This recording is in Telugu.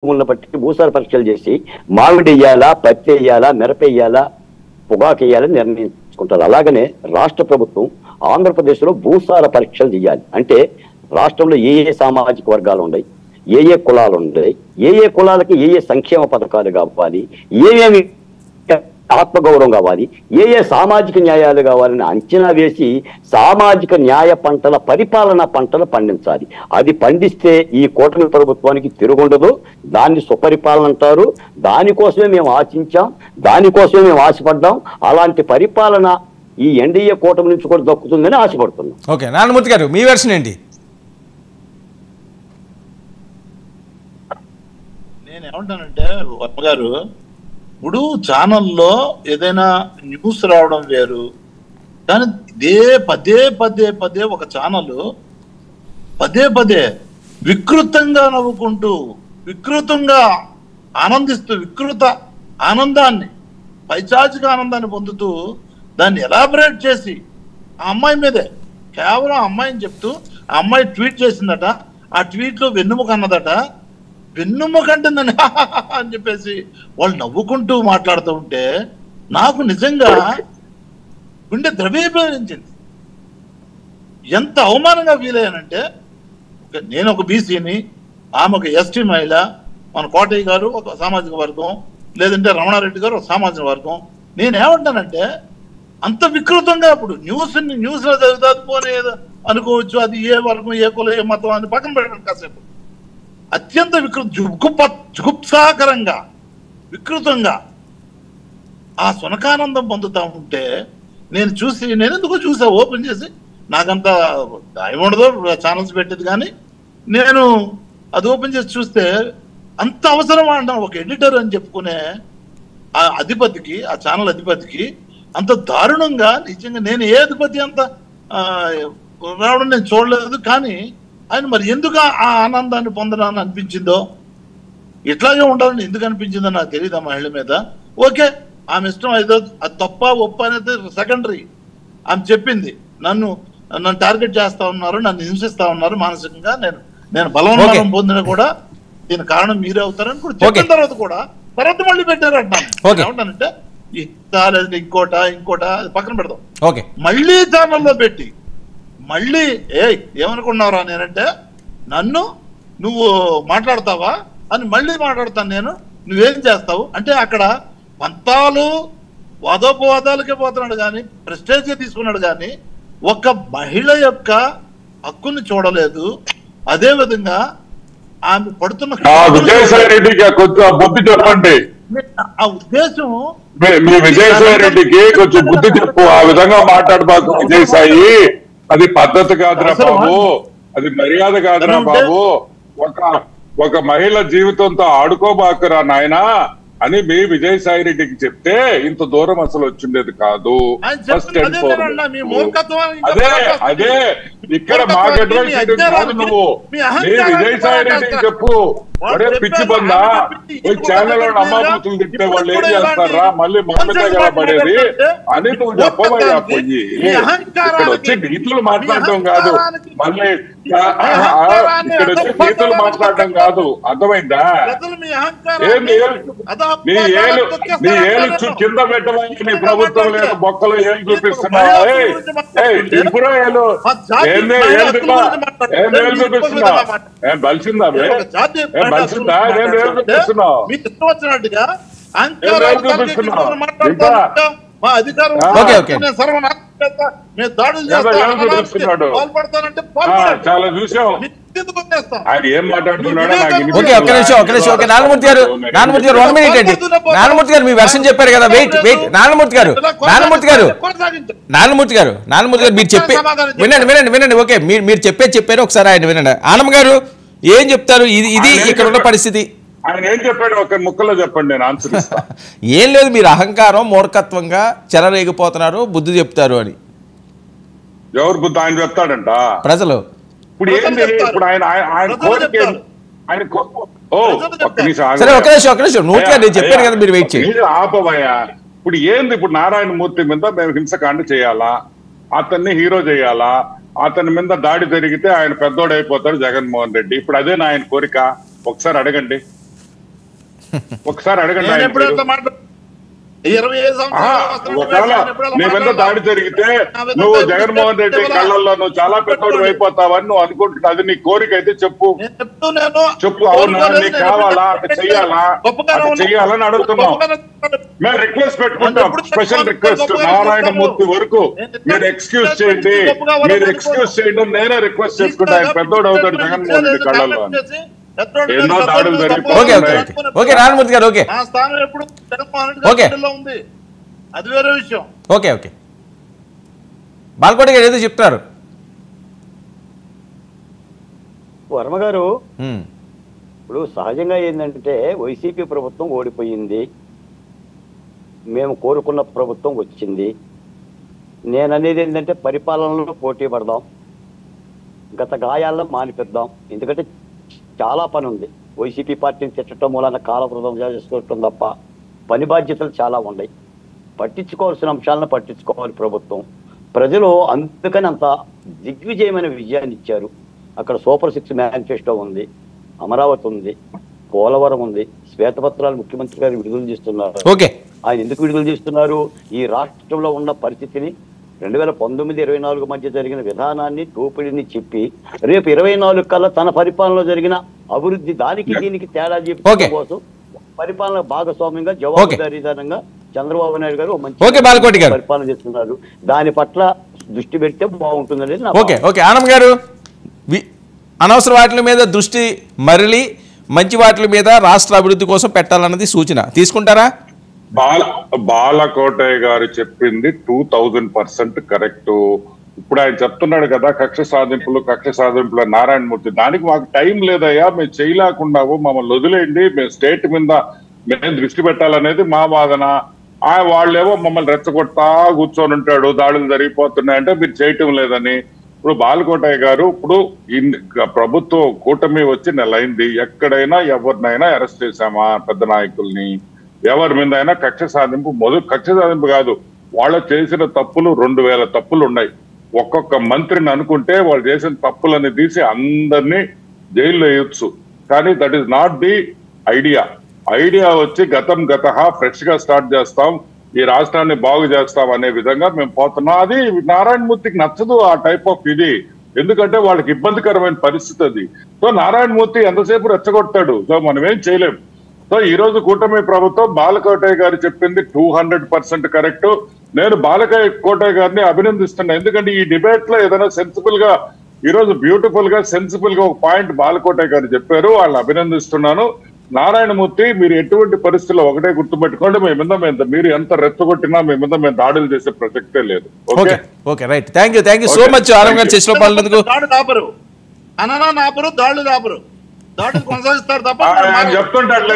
భూములను బట్టి భూసార పరీక్షలు చేసి మామిడి వేయాలా, పత్తి వేయాలా, మిరప వేయాలా, పొగాకు వేయాలని నిర్ణయించుకుంటారు. అలాగనే రాష్ట్ర ప్రభుత్వం ఆంధ్రప్రదేశ్లో భూసార పరీక్షలు చేయాలి. అంటే రాష్ట్రంలో ఏ ఏ సామాజిక వర్గాలు ఉన్నాయి, ఏ ఏ కులాలు ఉన్నాయి, ఏ ఏ కులాలకి ఏ ఏ సంక్షేమ పథకాలు కావాలి, ఏమేమి ఆత్మగౌరవం కావాలి, ఏ ఏ సామాజిక న్యాయాలు కావాలని అంచనా వేసి సామాజిక న్యాయ పంటల పరిపాలన పంటలు పండించాలి. అది పండిస్తే ఈ కూటమి ప్రభుత్వానికి తిరుగుండదు. దాన్ని సుపరిపాలన అంటారు. దానికోసమే మేము ఆశించాం, దానికోసమే మేము ఆశపడ్డాం. అలాంటి పరిపాలన ఈ ఎన్డీఏ కూటమి నుంచి కూడా దక్కుతుందని ఆశపడుతున్నాం. ఓకే, నారాయణమూర్తి గారు మీ వెర్షన్ ఏంటి? నేను ఏమంటానంటే వర్మ గారు, ఇప్పుడు ఛానల్లో ఏదైనా న్యూస్ రావడం వేరు, కానీ ఇదే పదే పదే పదే ఒక ఛానల్ పదే పదే వికృతంగా నవ్వుకుంటూ, వికృతంగా ఆనందిస్తూ, వికృత ఆనందాన్ని, పైచాచిక ఆనందాన్ని పొందుతూ దాన్ని ఎలాబరేట్ చేసి ఆ అమ్మాయి మీదే కేవలం అమ్మాయిని చెప్తూ, ఆ అమ్మాయి ట్వీట్ చేసిందట, ఆ ట్వీట్లో వెన్నుముక అన్నదట, వెన్నుముకంటుందని అని చెప్పేసి వాళ్ళు నవ్వుకుంటూ మాట్లాడుతూ ఉంటే నాకు నిజంగా గుండె ద్రవీభవించింది. ఎంత అవమానంగా ఫీల్ అయ్యానంటే, నేను ఒక బీసీని, ఆమె ఒక ఎస్టీ మహిళ, మన కోటయ్య గారు ఒక సామాజిక వర్గం, లేదంటే రమణారెడ్డి గారు ఒక సామాజిక వర్గం. నేనేమంటానంటే అంత వికృతంగా ఇప్పుడు న్యూస్లో చదువుతుంది పోనీ అనుకోవచ్చు, అది ఏ వర్గం, ఏ కులం, ఏ మతం అని పక్కన పెట్టండి కాసేపు. అత్యంత జుగుప్సాకరంగా వికృతంగా ఆ సునకానందం పొందుతూ ఉంటే నేను ఎందుకో చూసా, ఓపెన్ చేసి, నాకంత టైం ఉండదు ఛానల్స్ పెట్టేది, కానీ నేను అది ఓపెన్ చేసి చూస్తే అంత అవసరమా అంటాం ఒక ఎడిటర్ అని చెప్పుకునే ఆ అధిపతికి, ఆ ఛానల్ అధిపతికి అంత దారుణంగా. నిజంగా నేను ఏ అధిపతి అంత రావడం నేను చూడలేదు, కానీ ఆయన మరి ఎందుకు ఆ ఆనందాన్ని పొందడాన్ని అనిపించిందో, ఇట్లాగే ఉండాలని ఎందుకు అనిపించిందో నాకు తెలియదు ఆ మహిళ మీద. ఓకే, ఆమె ఇష్టం, ఏదో అది తప్ప ఒప్ప అనేది సెకండరీ. ఆమె చెప్పింది, నన్ను టార్గెట్ చేస్తా ఉన్నారు, నన్ను హింసిస్తా ఉన్నారు మానసికంగా, నేను బలవన్మరణం పొందిన కూడా దీని కారణం మీరే అవుతారని కూడా చెప్పిన తర్వాత మళ్ళీ పెట్టారంటున్నాను. ఏమంటానంటే ఇంకోట అది పక్కన పెడదాం, మళ్ళీ ఛానల్లో పెట్టి మళ్ళీ ఏమనుకున్నావురా నేనంటే, నువ్వు మాట్లాడతావా అని మళ్ళీ మాట్లాడతాను నేను, నువ్వేం చేస్తావు అంటే అక్కడ పంతాలు వాదోపవాదాలకే పోతున్నాడు కానీ ప్రెస్టేజ్గా తీసుకున్నాడు, కానీ ఒక మహిళ యొక్క హక్కుని చూడలేదు. అదే విధంగా ఆమె పడుతున్న విజయసాయి రెడ్డికి కొంచెం బుద్ధి చెప్పండి. ఆ ఉద్దేశం మీ విజయసాయి రెడ్డికి కొంచెం బుద్ధి చెప్పు. ఆ విధంగా మాట్లాడబాకు విజయసాయి, అది పద్ధతి కాదురా బాబు, అది మర్యాద కాదురా బాబు. ఒక మహిళ జీవితంతో ఆడుకోబాకురా నాయనా అని మీ విజయసాయి రెడ్డికి చెప్తే ఇంత దూరం అసలు వచ్చిండేది కాదు. అదే ఇక్కడ మాకు అడ్వైస్ కాదు, నువ్వు మీ విజయసాయి రెడ్డికి చెప్పు. అదే పిచ్చి బందా ఛానల్ అమ్మాబూతులు తింటే వాళ్ళు ఏం చేస్తారా, మళ్ళీ మనమే కదా పడేది అని నువ్వు చెప్పబోయా. పోయి ఇక్కడ వచ్చి నీతులు మాట్లాడటం కాదు, మళ్ళీ ఇక్కడ వచ్చి నీతులు మాట్లాడటం కాదు, అర్థమైందా? నీ ఏలు కింద పెట్టమని నీ ప్రభుత్వం లేదు, బొక్కలు ఏం చూపిస్తున్నావు? ఇప్పుడు ఏలు చూపిస్తున్నావు, ఏం బలిసిందా? బలిసిందా? చూపిస్తున్నావు మా అధికారం చాలా చూసాం. ఆయన ఏం మాట్లాడుతున్నాడో నారాయణమూర్తి గారు 1 minute అండి. నారాయణమూర్తి గారు మీ వెర్షన్ చెప్పారు కదా, వెయిట్ నారాయణమూర్తి గారు మీరు చెప్పే వినండి. ఓకే, మీరు చెప్పారు, ఒకసారి ఆయన వినండి. ఆనమ్మ గారు ఏం చెప్తారు? ఇది ఇక్కడ ఉన్న పరిస్థితి. ఆయన ఏం చెప్పాడు ఒక ముక్కలో చెప్పండి, నేను ఆన్సర్ ఇస్తాను. ఏం లేదు, మీరు అహంకారం మూర్ఖత్వంగా చెలరేగిపోతున్నారు, బుద్ధి చెప్తారు అని. ఎవరు బుద్ధి? ఆయన చెప్తాడంట ప్రజలు. ఇప్పుడు ఏంటి? ఇప్పుడు ఆయన కోరిక చెప్పారు కదా, మీరు వెయిట్ చేయండి. ఆపవయ్యా. ఇప్పుడు ఏంది? ఇప్పుడు నారాయణమూర్తి మీద మేము హింసకాండ చేయాలా, అతన్ని హీరో చేయాలా, అతని మీద దాడి జరిగితే ఆయన పెద్దోడు అయిపోతాడు జగన్మోహన్ రెడ్డి. ఇప్పుడు అదే నా ఆయన కోరిక? ఒకసారి అడగండి. ఒకసారి అడగండి నేను ఆయన ఎప్పుడు పేరు. అట్లా మాట్లాడు 25 సంవత్సరాలు ఒకవేళ నీ మీద దాడి జరిగితే నువ్వు జగన్మోహన్ రెడ్డి కళ్ళల్లో నువ్వు చాలా పెద్దోడు అయిపోతావని నువ్వు అనుకుంటున్నా, అది నీ కోరిక అయితే చెప్పు. చెప్పు, అవునా, నీకు కావాలా, అటు చెయ్యాలా, అటు చెయ్యాలని అడుగుతున్నాం. మేము రిక్వెస్ట్ పెట్టుకుంటాం, స్పెషల్ రిక్వెస్ట్ నారాయణమూర్తి వరకు మీరు ఎక్స్క్యూజ్ చేయండి, మీరు ఎక్స్క్యూజ్ చేయండి, నేనే రిక్వెస్ట్ చేసుకుంటా. ఆయన పెద్దోడు అవుతాడు జగన్మోహన్ రెడ్డి కళ్ళల్లో. ఎన్నో దాడులు ఓకే ఓకే ఓకే నారాయణమూర్తి గారు ఓకే నా స్థానం ఎప్పుడు జగన్మోహన్ ఓకే. రెడ్డి లో ఉంది, అది వేరే విషయం. ఓకే ఓకే బాలకోటి గారు ఏదో చెప్తారు. వర్మ గారు, ఇప్పుడు సహజంగా ఏంటంటే వైసీపీ ప్రభుత్వం ఓడిపోయింది, మేము కోరుకున్న ప్రభుత్వం వచ్చింది. నేను అనేది ఏంటంటే పరిపాలనలో పోటీ పడదాం, గత గాయాలను మానిపిద్దాం. ఎందుకంటే చాలా పని ఉంది. వైసీపీ పార్టీని తిట్టడం మూలన కాలవృధం చేసుకోవటం తప్ప పని బాధ్యతలు చాలా ఉన్నాయి. పట్టించుకోవాల్సిన అంశాలను పట్టించుకోవాలి ప్రభుత్వం. ప్రజలు అందుకని అంత దిగ్విజయమైన విజయాన్ని ఇచ్చారు. అక్కడ సూపర్ 6 మేనిఫెస్టో ఉంది, అమరావతి ఉంది, పోలవరం ఉంది, శ్వేతపత్రాలు ముఖ్యమంత్రి గారు విడుదల చేస్తున్నారు. ఓకే, ఆయన ఎందుకు విడుదల చేస్తున్నారు? ఈ రాష్ట్రంలో ఉన్న పరిస్థితిని 2019-24 మధ్య జరిగిన విధానాన్ని దోపిడిని చెప్పి రేపు 24 కల్లా తన పరిపాలనలో జరిగిన అభివృద్ధి దానికి దీనికి తేడా చెప్పడం కోసం పరిపాలన భాగస్వామ్యంగా జవాబుదారీతనంగా చంద్రబాబు నాయుడు గారు మంచి పరిపాలన చేస్తున్నారు. దాని పట్ల దృష్టి పెడితే బాగుంటుందని. ఓకే ఓకే ఆనంద్ గారు, అనవసర వాటి మీద దృష్టి మరలి మంచి వాటి మీద రాష్ట్ర అభివృద్ధి కోసం పెట్టాలన్నది సూచన తీసుకుంటారా? బాలకోటయ్య గారు చెప్పింది 2000% కరెక్ట్. ఇప్పుడు ఆయన చెప్తున్నాడు కదా కక్ష సాధింపులు నారాయణమూర్తి, దానికి మాకు టైం లేదయ్యా, మేము చేయలేకున్నాము, మమ్మల్ని వదిలేయండి, మేము స్టేట్ మీద మేము దృష్టి పెట్టాలనేది మా వాదన. వాళ్ళేమో మమ్మల్ని రెచ్చగొట్టా కూర్చొని ఉంటాడు, దాడులు జరిగిపోతున్నాయంటే మీరు చేయటం లేదని. ఇప్పుడు బాలకోటయ్య గారు, ఇప్పుడు ప్రభుత్వం కూటమి వచ్చి నెలైంది, ఎక్కడైనా ఎవరినైనా అరెస్ట్ చేశామా? పెద్ద నాయకుల్ని ఎవరి మీద అయినా కక్ష సాధింపు కాదు, వాళ్ళు చేసిన తప్పులు 2000 తప్పులు ఉన్నాయి. ఒక్కొక్క మంత్రిని అనుకుంటే వాళ్ళు చేసిన తప్పులని తీసి అందరినీ జైల్లో వేయొచ్చు. కానీ that is not the idea వచ్చి గత ఫ్రెష్ గా స్టార్ట్ చేస్తాం, ఈ రాష్ట్రాన్ని బాగు చేస్తాం అనే విధంగా మేము పోతున్నాం. అది నారాయణమూర్తికి నచ్చదు ఆ టైప్ ఆఫ్ ఇది, ఎందుకంటే వాళ్ళకి ఇబ్బందికరమైన పరిస్థితి అది. సో నారాయణమూర్తి ఎంతసేపు రెచ్చగొట్టాడు, సో మనం ఏం చేయలేం. సో ఈ రోజు కూటమి ప్రభుత్వం బాలకోటయ్య గారు చెప్పింది 200% కరెక్ట్. నేను బాలకోటయ్య గారిని అభినందిస్తున్నా, ఎందుకంటే ఈ డిబేట్ లో ఏదైనా సెన్సిబుల్ గా ఈ రోజు బ్యూటిఫుల్ గా సెన్సిబుల్ గా ఒక పాయింట్ బాలకోటయ్య గారు చెప్పారు, వాళ్ళని అభినందిస్తున్నాను. నారాయణమూర్తి, మీరు ఎటువంటి పరిస్థితుల్లో ఒకటే గుర్తుపెట్టుకోండి, మీరు ఎంత రెచ్చగొట్టినా మేము దాడులు చేసే ప్రసక్తే లేదు. Okay okay right, thank you so much Anand గారు చర్చలో పాల్గొన్నందుకు. దాడులు కొనసాగిస్తారు తప్ప చెప్తుంటారులే.